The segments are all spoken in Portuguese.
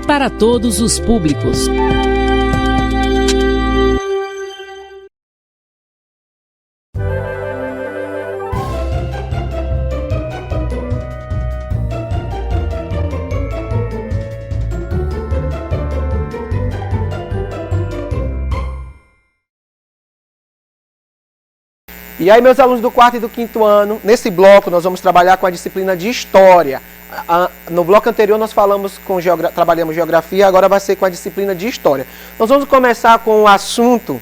para todos os públicos. E aí, meus alunos do 4º e do 5º ano, nesse bloco nós vamos trabalhar com a disciplina de História. No bloco anterior nós trabalhamos Geografia, agora vai ser com a disciplina de História. Nós vamos começar com um assunto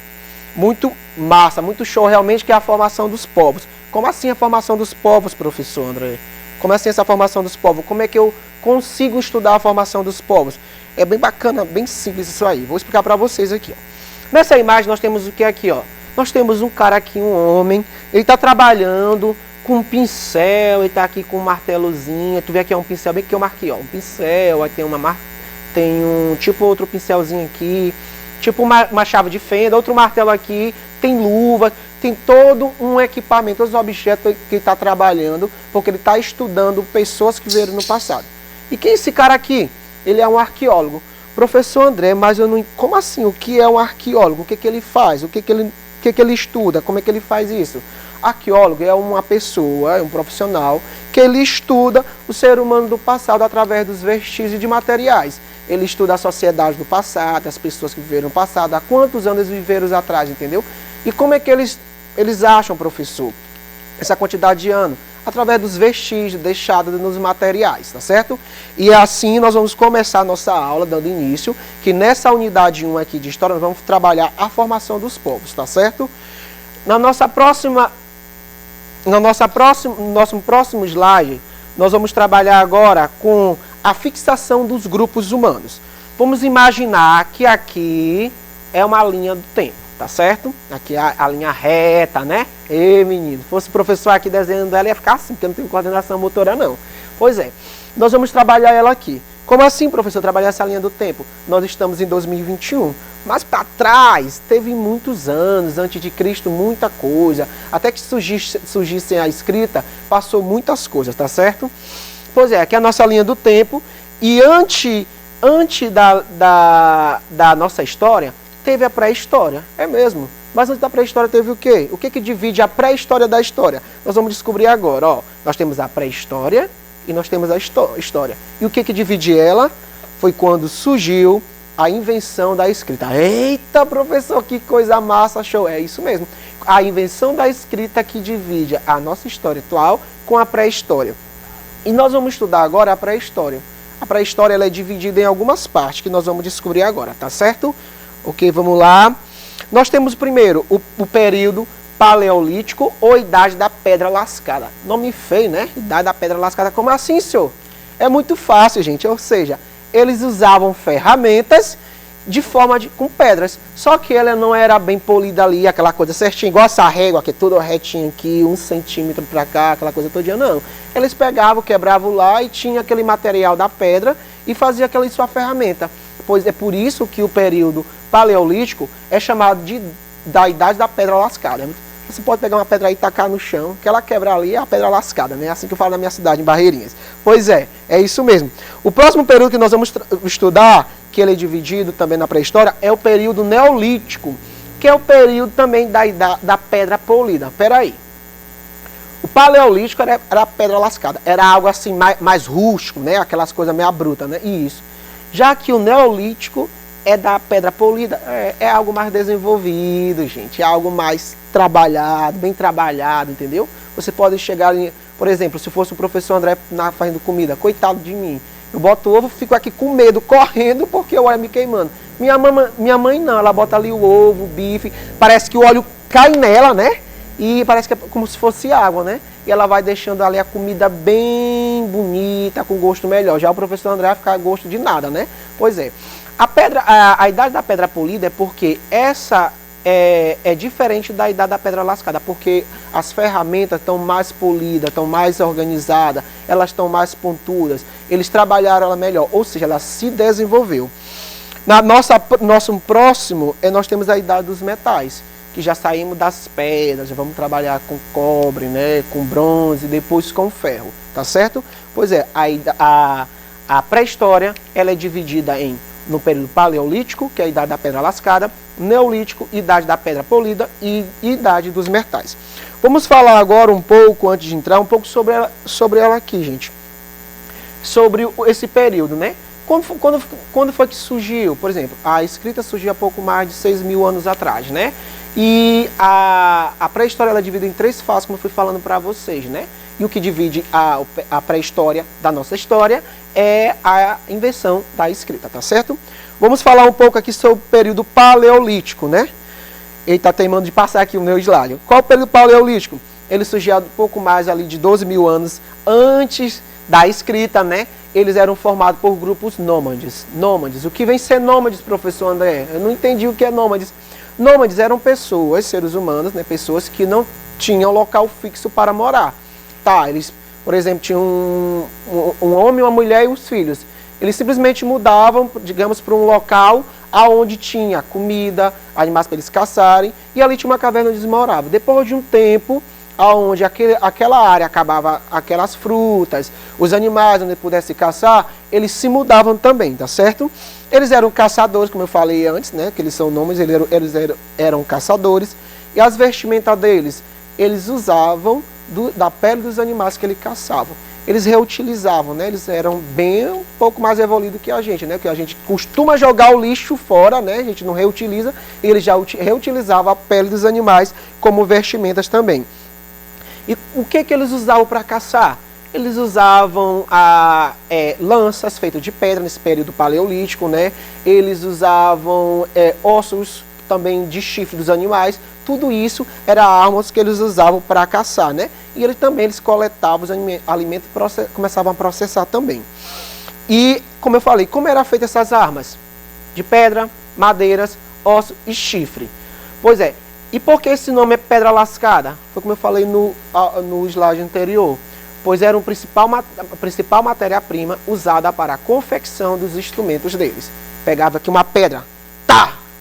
muito massa, muito show realmente, que é a formação dos povos. Como assim a formação dos povos, professor André? Como assim essa formação dos povos? Como é que eu consigo estudar a formação dos povos? É bem bacana, bem simples isso aí. Vou explicar para vocês aqui. Ó. Nessa imagem nós temos o que aqui, ó? Nós temos um cara aqui, um homem, ele está trabalhando com um pincel, ele está aqui com um martelozinho. Tu vê aqui, é um pincel bem que eu marquei, ó, um pincel, aí tem um tipo outro pincelzinho aqui, tipo uma chave de fenda, outro martelo aqui, tem luva, tem todo um equipamento, todos os objetos que ele está trabalhando, porque ele está estudando pessoas que vieram no passado. E quem é esse cara aqui? Ele é um arqueólogo. Professor André, mas eu não... Como assim? O que é um arqueólogo? O que ele faz? O que ele estuda? Como é que ele faz isso? Arqueólogo é uma pessoa, é um profissional, que ele estuda o ser humano do passado através dos vestígios de materiais. Ele estuda a sociedade do passado, as pessoas que viveram no passado, há quantos anos eles viveram atrás, entendeu? E como é que eles acham, professor, essa quantidade de anos? Através dos vestígios deixados nos materiais, tá certo? E assim nós vamos começar a nossa aula, dando início, que nessa unidade 1 aqui de História nós vamos trabalhar a formação dos povos, tá certo? No nosso próximo slide, nós vamos trabalhar agora com a fixação dos grupos humanos. Vamos imaginar que aqui é uma linha do tempo, tá certo? Aqui é a linha reta, né? Ei, menino, se fosse o professor aqui desenhando ela, ia ficar assim, porque eu não tenho coordenação motora, não. Pois é, nós vamos trabalhar ela aqui. Como assim, professor, trabalhar essa linha do tempo? Nós estamos em 2021, mas para trás, teve muitos anos, antes de Cristo, muita coisa. Até que surgisse a escrita, passou muitas coisas, tá certo? Pois é, aqui é a nossa linha do tempo. E antes da nossa história, teve a pré-história. É mesmo. Mas antes da pré-história teve o quê? O que divide a pré-história da história? Nós vamos descobrir agora. Ó. Nós temos a pré-história e nós temos a história. E o que divide ela foi quando surgiu a invenção da escrita. Eita, professor, que coisa massa, show. É isso mesmo. A invenção da escrita que divide a nossa história atual com a pré-história. E nós vamos estudar agora a pré-história. A pré-história ela é dividida em algumas partes que nós vamos descobrir agora, tá certo? Ok, vamos lá. Nós temos primeiro o período Paleolítico ou Idade da Pedra Lascada. Nome feio, né? Idade da Pedra Lascada. Como assim, senhor? É muito fácil, gente. Ou seja, eles usavam ferramentas com pedras. Só que ela não era bem polida ali, aquela coisa certinha, igual essa régua, que é tudo retinho aqui, 1 centímetro pra cá, aquela coisa todinha, não. Eles pegavam, quebravam lá e tinha aquele material da pedra e fazia aquela sua ferramenta. Pois é por isso que o período Paleolítico é chamado da Idade da Pedra Lascada. Você pode pegar uma pedra aí e tacar no chão, que ela quebra ali é a pedra lascada, né? Assim que eu falo na minha cidade, em Barreirinhas. Pois é isso mesmo. O próximo período que nós vamos estudar, que ele é dividido também na pré-história, é o período Neolítico, que é o período também da pedra polida. Peraí. O Paleolítico era a pedra lascada, era algo assim mais rústico, né? Aquelas coisas meio brutas, né? Isso. Já que o Neolítico é da pedra polida, é algo mais desenvolvido, gente, é algo mais trabalhado, bem trabalhado, entendeu? Você pode chegar ali, por exemplo, se fosse o professor André fazendo comida, coitado de mim, eu boto o ovo, fico aqui com medo, correndo, porque o óleo me queimando. Minha mãe não, ela bota ali o ovo, o bife, parece que o óleo cai nela, né? E parece que é como se fosse água, né? E ela vai deixando ali a comida bem bonita, com gosto melhor. Já o professor André vai ficar a gosto de nada, né? Pois é. A idade da pedra polida é porque essa é diferente da idade da pedra lascada, porque as ferramentas estão mais polidas, estão mais organizadas, elas estão mais pontudas, eles trabalharam ela melhor, ou seja, ela se desenvolveu. Nosso próximo, nós temos a idade dos metais, que já saímos das pedras, já vamos trabalhar com cobre, né, com bronze, depois com ferro, tá certo? Pois é, A pré-história, ela é dividida no período paleolítico, que é a idade da pedra lascada, neolítico, idade da pedra polida e idade dos metais. Vamos falar agora um pouco, antes de entrar, um pouco sobre ela aqui, gente. Sobre esse período, né? Quando foi que surgiu? Por exemplo, a escrita surgiu há pouco mais de 6.000 anos atrás, né? E a pré-história ela é dividida em 3 fases, como eu fui falando para vocês, né? E o que divide a pré-história da nossa história é a invenção da escrita, tá certo? Vamos falar um pouco aqui sobre o período paleolítico, né? Ele está teimando de passar aqui o meu slide. Qual é o período paleolítico? Ele surgiu um pouco mais ali de 12.000 anos antes da escrita, né? Eles eram formados por grupos nômades. Nômades. O que vem ser nômades, professor André? Eu não entendi o que é nômades. Nômades eram pessoas, seres humanos, né? Pessoas que não tinham local fixo para morar. Tá, eles, por exemplo, tinham um homem, uma mulher e os filhos. Eles simplesmente mudavam, digamos, para um local aonde tinha comida, animais para eles caçarem, e ali tinha uma caverna onde eles moravam. Depois de um tempo, aonde aquela área acabava aquelas frutas, os animais onde pudesse caçar, eles se mudavam também, tá certo? Eles eram caçadores, como eu falei antes, né? Que eles são nomes, eles eram caçadores, e as vestimentas deles, eles usavam da pele dos animais que eles caçavam. Eles reutilizavam, né? Eles eram um pouco mais evoluídos que a gente, né? Que a gente costuma jogar o lixo fora, né? A gente não reutiliza, e eles já reutilizavam a pele dos animais como vestimentas também. E o que eles usavam para caçar? Eles usavam lanças feitas de pedra nesse período paleolítico, né? Eles usavam ossos também de chifre dos animais. Tudo isso era armas que eles usavam para caçar, né? E eles coletavam os alimentos e começavam a processar também. E, como eu falei, como eram feitas essas armas? De pedra, madeiras, osso e chifre. Pois é, e por que esse nome é pedra lascada? Foi como eu falei no slide anterior. Pois era a principal matéria-prima usada para a confecção dos instrumentos deles. Pegava aqui uma pedra,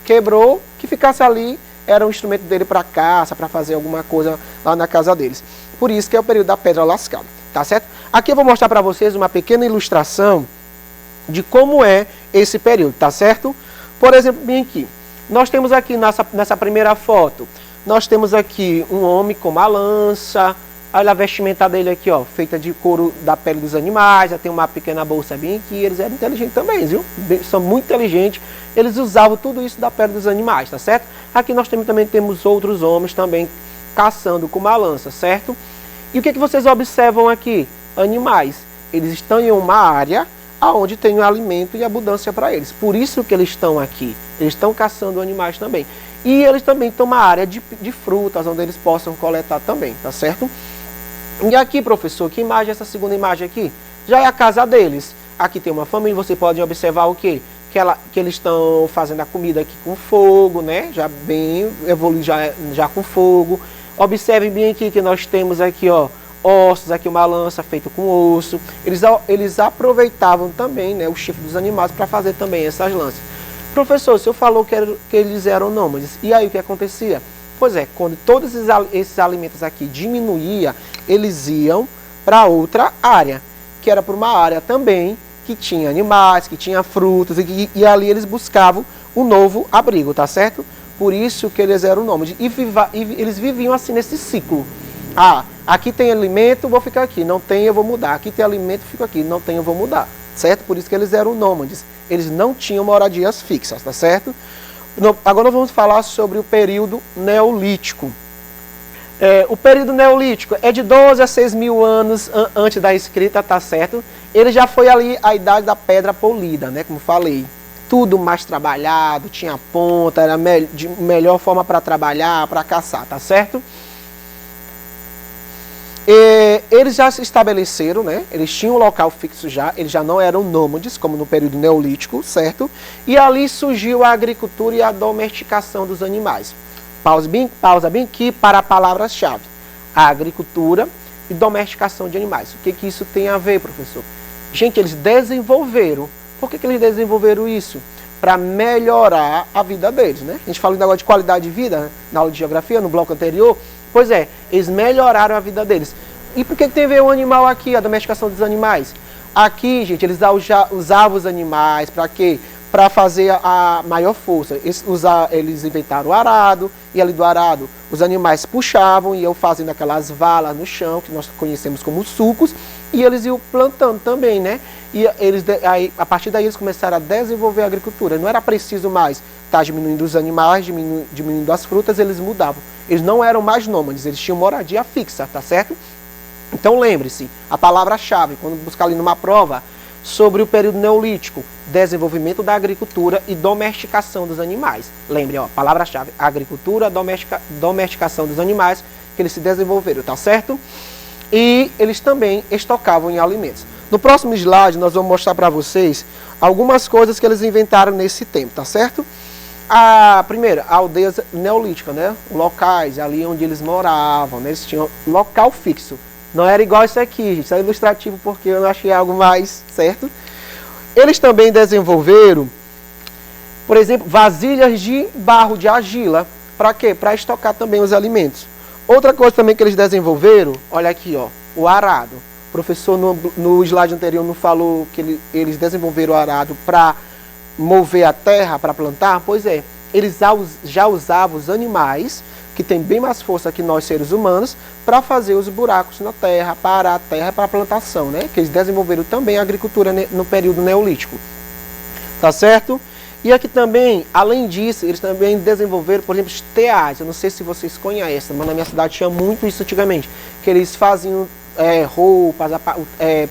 quebrou, que ficasse ali, era um instrumento dele para caça, para fazer alguma coisa lá na casa deles. Por isso que é o período da pedra lascada, tá certo? Aqui eu vou mostrar para vocês uma pequena ilustração de como é esse período, tá certo? Por exemplo, bem aqui, nós temos aqui nessa primeira foto, nós temos aqui um homem com uma lança, olha a vestimenta dele aqui, ó, feita de couro da pele dos animais, já tem uma pequena bolsa bem aqui, eles eram inteligentes também, viu? São muito inteligentes, eles usavam tudo isso da pele dos animais, tá certo? Aqui nós também temos outros homens também caçando com uma lança, certo? E o que vocês observam aqui? Animais. Eles estão em uma área onde tem o alimento e abundância para eles. Por isso que eles estão aqui. Eles estão caçando animais também. E eles também têm uma área de frutas, onde eles possam coletar também, tá certo? E aqui, professor, que imagem é essa segunda imagem aqui? Já é a casa deles. Aqui tem uma família, você pode observar o quê? Que eles estão fazendo a comida aqui com fogo, né? Já bem evoluído, já com fogo. Observem bem aqui que nós temos aqui, ó, ossos, aqui uma lança feita com osso. Eles aproveitavam também, né, o chifre dos animais para fazer também essas lanças. Professor, o senhor falou que eles eram nômades. E aí o que acontecia? Pois é, quando todos esses alimentos aqui diminuía, eles iam para outra área, que era para uma área também que tinha animais, que tinha frutas, e ali eles buscavam um novo abrigo, tá certo? Por isso que eles eram nômades. E eles viviam assim nesse ciclo. Aqui tem alimento, vou ficar aqui. Não tem, eu vou mudar. Aqui tem alimento, fico aqui. Não tem, eu vou mudar. Certo? Por isso que eles eram nômades. Eles não tinham moradias fixas, tá certo? Agora nós vamos falar sobre o período neolítico. O período neolítico é de 12 a 6.000 anos antes da escrita, tá certo? Ele já foi ali a idade da pedra polida, né? Como falei. Tudo mais trabalhado, tinha ponta, era de melhor forma para trabalhar, para caçar, tá certo? Eles já se estabeleceram, né? Eles tinham um local fixo já, eles já não eram nômades, como no período neolítico, certo? E ali surgiu a agricultura e a domesticação dos animais. Pausa bem aqui para palavras-chave. A agricultura e domesticação de animais. O que isso tem a ver, professor? Gente, eles desenvolveram. Por que eles desenvolveram isso? Para melhorar a vida deles, né? A gente falou agora de qualidade de vida, né? Na aula de geografia, no bloco anterior. Pois é, eles melhoraram a vida deles. E por que tem a ver o animal aqui, a domesticação dos animais? Aqui, gente, eles usavam os animais para quê? Para fazer a maior força. Eles inventaram o arado, e ali do arado os animais puxavam e iam fazendo aquelas valas no chão, que nós conhecemos como sulcos, e eles iam plantando também, né? E a partir daí eles começaram a desenvolver a agricultura. Não era preciso mais estar diminuindo os animais, diminuindo as frutas, eles mudavam. Eles não eram mais nômades, eles tinham moradia fixa, tá certo? Então lembre-se, a palavra-chave, quando buscar ali numa prova, sobre o período neolítico, desenvolvimento da agricultura e domesticação dos animais. Lembre, ó, palavra-chave, agricultura, domesticação dos animais, que eles se desenvolveram, tá certo? E eles também estocavam em alimentos. No próximo slide, nós vamos mostrar para vocês algumas coisas que eles inventaram nesse tempo, tá certo? Primeiro, a aldeia neolítica, né? Locais ali onde eles moravam, né? Eles tinham local fixo. Não era igual isso aqui, gente. Isso é ilustrativo porque eu não achei algo mais certo. Eles também desenvolveram, por exemplo, vasilhas de barro de argila. Para quê? Para estocar também os alimentos. Outra coisa também que eles desenvolveram, olha aqui, ó, o arado. O professor no slide anterior não falou que eles desenvolveram o arado para mover a terra, para plantar? Pois é, eles já usavam os animais, que tem bem mais força que nós seres humanos, para fazer os buracos na terra, para a terra, para a plantação, né? Que eles desenvolveram também a agricultura no período neolítico. Tá certo? E aqui também, além disso, eles também desenvolveram, por exemplo, os teares. Eu não sei se vocês conhecem, mas na minha cidade tinha muito isso antigamente. Que eles faziam roupas,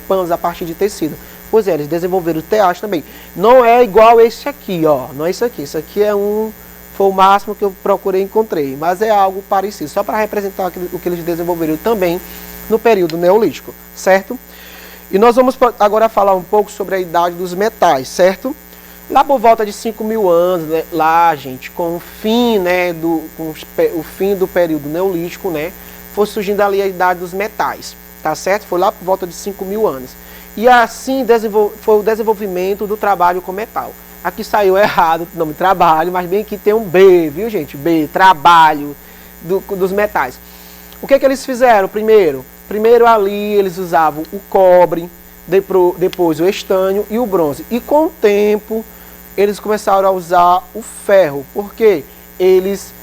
panos a partir de tecido. Pois é, eles desenvolveram teares também. Não é igual esse aqui, ó. Não é isso aqui. Isso aqui foi o máximo que eu procurei e encontrei. Mas é algo parecido, só para representar o que eles desenvolveram também no período neolítico, certo? E nós vamos agora falar um pouco sobre a idade dos metais, certo? Lá por volta de 5.000 anos, né, lá, gente, com o fim, né, o fim do período neolítico, né, foi surgindo ali a idade dos metais, tá certo? Foi lá por volta de 5.000 anos. E assim foi o desenvolvimento do trabalho com metal. Aqui saiu errado o nome trabalho, mas bem que tem um B, viu, gente? B, trabalho dos metais. O que eles fizeram primeiro? Primeiro ali eles usavam o cobre, depois o estânio e o bronze. E com o tempo eles começaram a usar o ferro, porque eles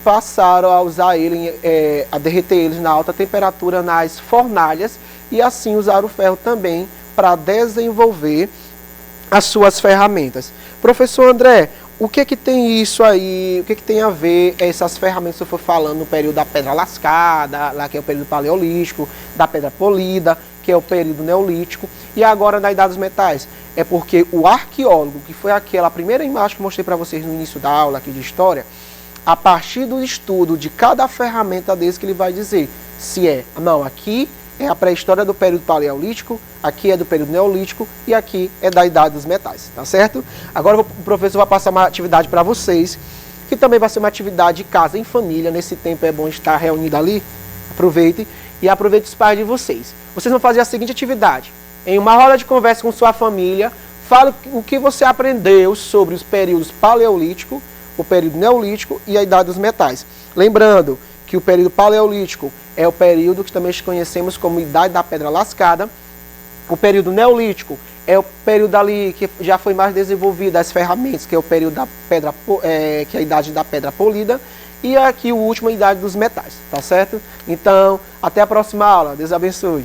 passaram a usar a derreter eles na alta temperatura nas fornalhas e assim usaram o ferro também para desenvolver as suas ferramentas. Professor André, o que tem isso aí, o que tem a ver essas ferramentas que eu for falando no período da pedra lascada, lá que é o período paleolítico, da pedra polida, que é o período neolítico, e agora na idade dos metais? É porque o arqueólogo, que foi aquela primeira imagem que eu mostrei para vocês no início da aula aqui de história, a partir do estudo de cada ferramenta desse que ele vai dizer se não, aqui é a pré-história do período paleolítico, aqui é do período neolítico e aqui é da idade dos metais, tá certo? Agora o professor vai passar uma atividade para vocês, que também vai ser uma atividade de casa em família. Nesse tempo é bom estar reunido ali, aproveite e aproveite os pais de vocês. Vocês vão fazer a seguinte atividade: em uma roda de conversa com sua família, fale o que você aprendeu sobre os períodos paleolítico, o período neolítico e a idade dos metais. Lembrando que o período paleolítico é o período que também conhecemos como idade da pedra lascada. O período neolítico é o período ali que já foi mais desenvolvido as ferramentas, que é o período da pedra, que é a idade da pedra polida. E aqui o último, a idade dos metais, tá certo? Então, até a próxima aula. Deus abençoe.